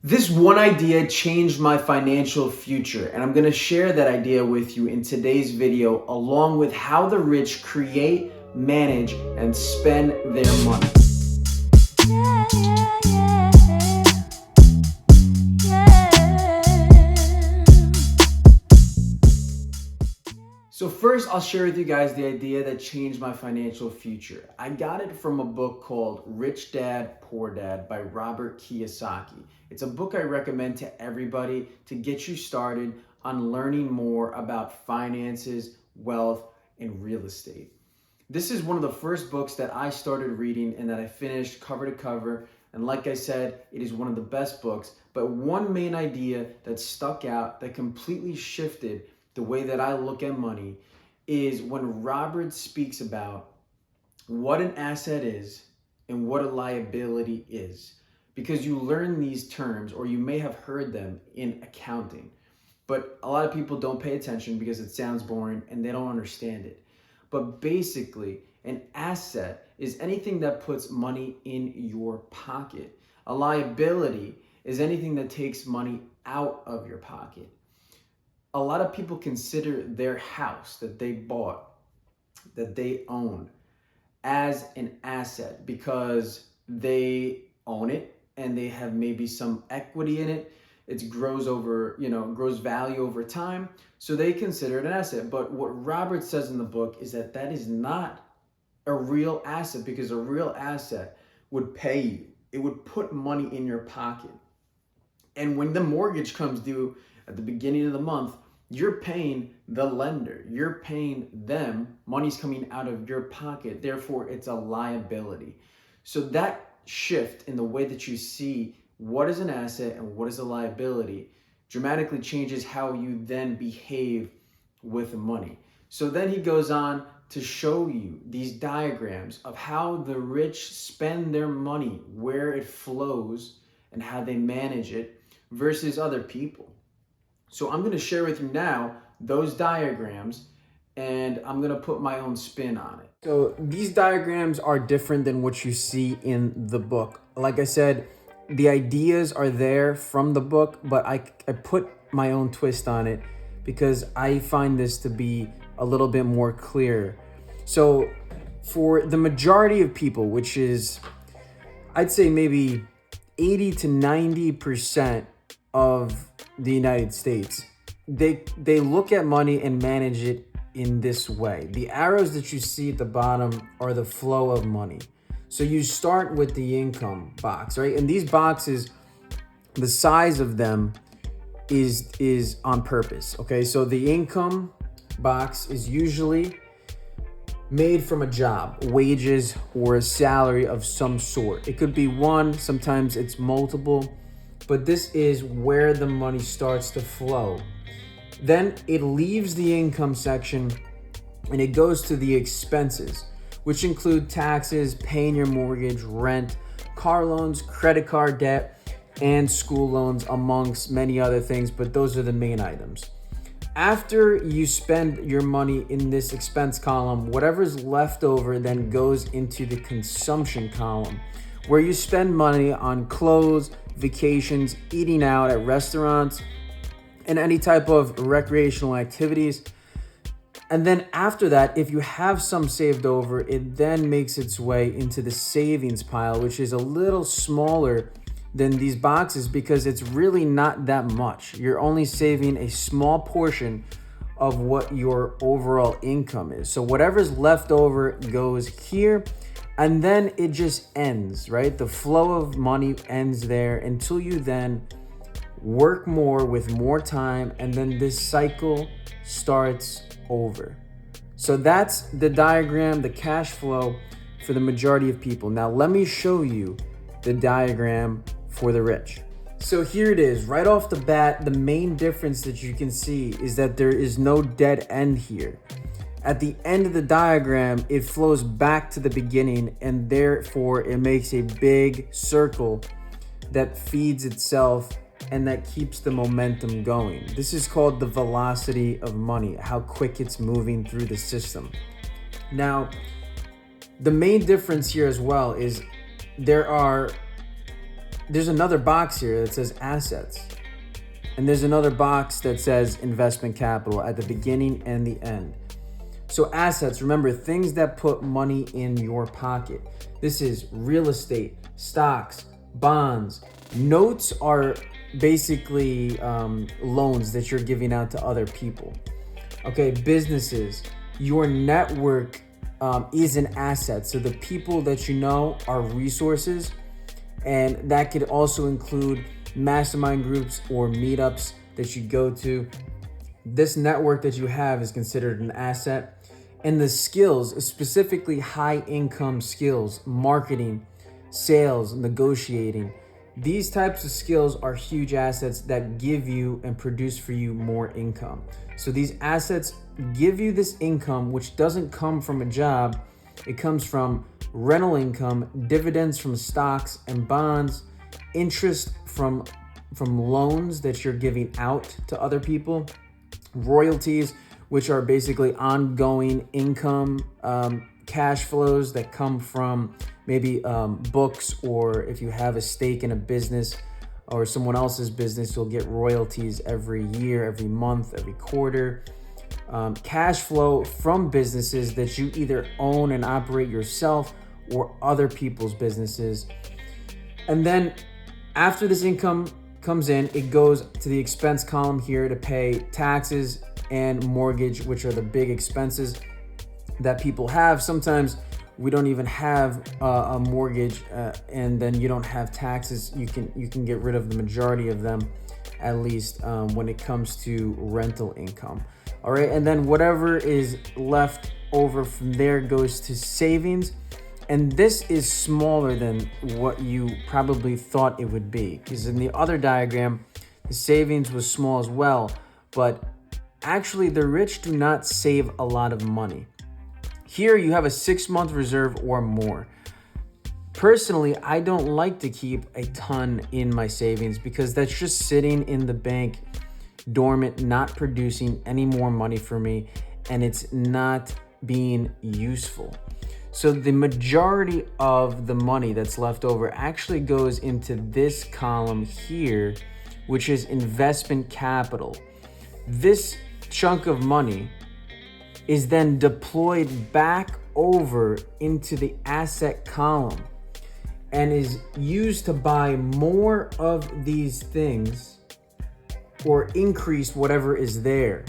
This one idea changed my financial future, and I'm going to share that idea with you in today's video, along with how the rich create, manage, and spend their money. So first, I'll share with you guys the idea that changed my financial future. I got it from a book called Rich Dad, Poor Dad by Robert Kiyosaki. It's a book I recommend to everybody to get you started on learning more about finances, wealth, and real estate. This is one of the first books that I started reading and that I finished cover to cover. And like I said, it is one of the best books. But one main idea that stuck out, that completely shifted the way that I look at money, is when Robert speaks about what an asset is and what a liability is. Because you learn these terms, or you may have heard them in accounting, but a lot of people don't pay attention because it sounds boring and they don't understand it. But basically, an asset is anything that puts money in your pocket. A liability is anything that takes money out of your pocket. A lot of people consider their house that they bought, that they own, as an asset because they own it and they have maybe some equity in it. It grows grows value over time. So they consider it an asset. But what Robert says in the book is that that is not a real asset, because a real asset would pay you. It would put money in your pocket. And when the mortgage comes due at the beginning of the month, you're paying the lender. You're paying them. Money's coming out of your pocket. Therefore, it's a liability. So that shift in the way that you see what is an asset and what is a liability dramatically changes how you then behave with money. So then he goes on to show you these diagrams of how the rich spend their money, where it flows, and how they manage it versus other people. So I'm going to share with you now those diagrams, and I'm going to put my own spin on it. So these diagrams are different than what you see in the book. Like I said, the ideas are there from the book, but I put my own twist on it because I find this to be a little bit more clear. So for the majority of people, which is, I'd say maybe 80 to 90% of the United States, they look at money and manage it in this way. The arrows that you see at the bottom are the flow of money. So you start with the income box, right? And these boxes, the size of them is on purpose, okay? So the income box is usually made from a job, wages, or a salary of some sort. It could be one, sometimes it's multiple, but this is where the money starts to flow. Then it leaves the income section and it goes to the expenses, which include taxes, paying your mortgage, rent, car loans, credit card debt, and school loans, amongst many other things, but those are the main items. After you spend your money in this expense column, whatever's left over then goes into the consumption column, where you spend money on clothes, vacations, eating out at restaurants, and any type of recreational activities. And then after that, if you have some saved over, it then makes its way into the savings pile, which is a little smaller than these boxes because it's really not that much. You're only saving a small portion of what your overall income is. So whatever's left over goes here, and then it just ends, right? The flow of money ends there until you then work more with more time, and then this cycle starts over. So that's the diagram, the cash flow for the majority of people. Now let me show you the diagram for the rich. So here it is. Right off the bat, the main difference that you can see is that there is no dead end here. At the end of the diagram, it flows back to the beginning, and therefore it makes a big circle that feeds itself and that keeps the momentum going. This is called the velocity of money, how quick it's moving through the system. Now, the main difference here as well is there are there's another box here that says assets. And there's another box that says investment capital at the beginning and the end. So assets, remember, things that put money in your pocket. This is real estate, stocks, bonds. Notes are basically loans that you're giving out to other people. Okay, businesses, your network is an asset. So the people that you know are resources, and that could also include mastermind groups or meetups that you go to. This network that you have is considered an asset. And the skills, specifically high income skills, marketing, sales, negotiating, these types of skills are huge assets that give you and produce for you more income. So these assets give you this income, which doesn't come from a job. It comes from rental income, dividends from stocks and bonds, interest from loans that you're giving out to other people, royalties, which are basically ongoing income, cash flows that come from maybe books, or if you have a stake in a business or someone else's business, you'll get royalties every year, every month, every quarter. Cash flow from businesses that you either own and operate yourself or other people's businesses. And then after this income comes in, it goes to the expense column here to pay taxes and mortgage, which are the big expenses that people have. Sometimes we don't even have a mortgage, and then you don't have taxes. You can get rid of the majority of them, at least when it comes to rental income. All right, and then whatever is left over from there goes to savings. And this is smaller than what you probably thought it would be, because in the other diagram, the savings was small as well. But actually, the rich do not save a lot of money. Here you have a 6-month reserve or more. Personally, I don't like to keep a ton in my savings because that's just sitting in the bank dormant, not producing any more money for me, and it's not being useful. So the majority of the money that's left over actually goes into this column here, which is investment capital. This chunk of money is then deployed back over into the asset column and is used to buy more of these things or increase whatever is there,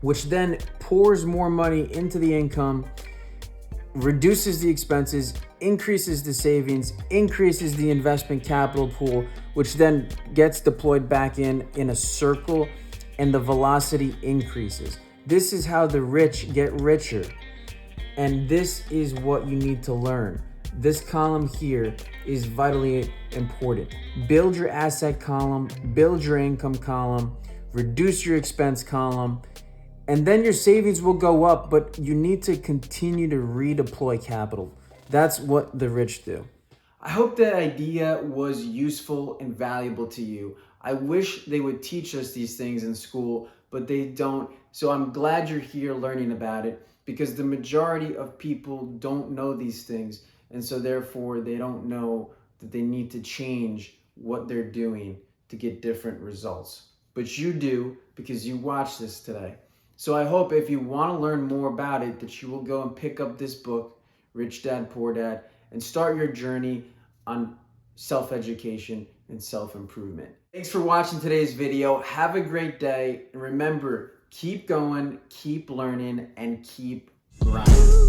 which then pours more money into the income, reduces the expenses, increases the savings, increases the investment capital pool, which then gets deployed back in a circle, and the velocity increases. This is how the rich get richer. And this is what you need to learn. This column here is vitally important. Build your asset column, build your income column, reduce your expense column, and then your savings will go up, but you need to continue to redeploy capital. That's what the rich do. I hope that idea was useful and valuable to you. I wish they would teach us these things in school, but they don't. So I'm glad you're here learning about it, because the majority of people don't know these things. And so therefore they don't know that they need to change what they're doing to get different results. But you do, because you watched this today. So I hope if you want to learn more about it, that you will go and pick up this book, Rich Dad, Poor Dad, and start your journey on self-education and self-improvement. Thanks for watching today's video. Have a great day. And remember, keep going, keep learning, and keep grinding.